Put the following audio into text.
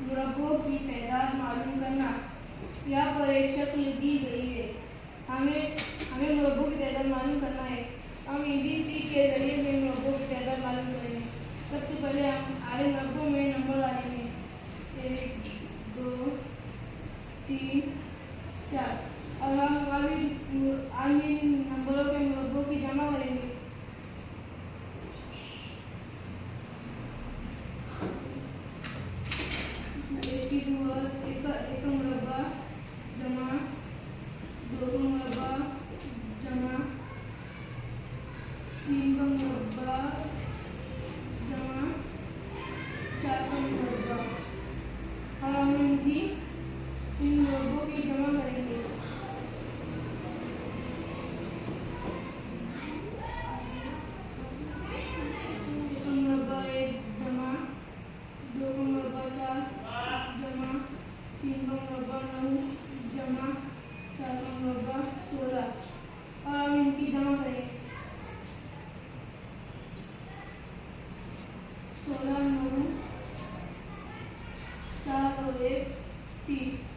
मुरब्बों की तादाद मालूम करना। यहाँ पर एक शक्ल दी गई है। हमें मुरब्बों की तादाद मालूम करना है। हम इजी ट्रिक के जरिए से मुरब्बों की तादाद मालूम करेंगे। सबसे पहले हम आधे मुरब्बों में नंबर डालेंगे 1 2 3 4 और हम अभी इन नंबरों के मुरब्बों की जमा करेंगे। एक मुरब्बा जमा 2 का मुरब्बा जमा 3 का मुरब्बा जमा 4 का मुरब्बा और हम इन मुरब्बों की जमा करेंगे। मुरब्बा 1 जमा 2 का मुरब्बा 4 जमा 3 का मुरब्बा 9 जमा 4 का मुरब्बा 16 और हम इनकी जमा करेंगे। 16 9 4 और 1 30।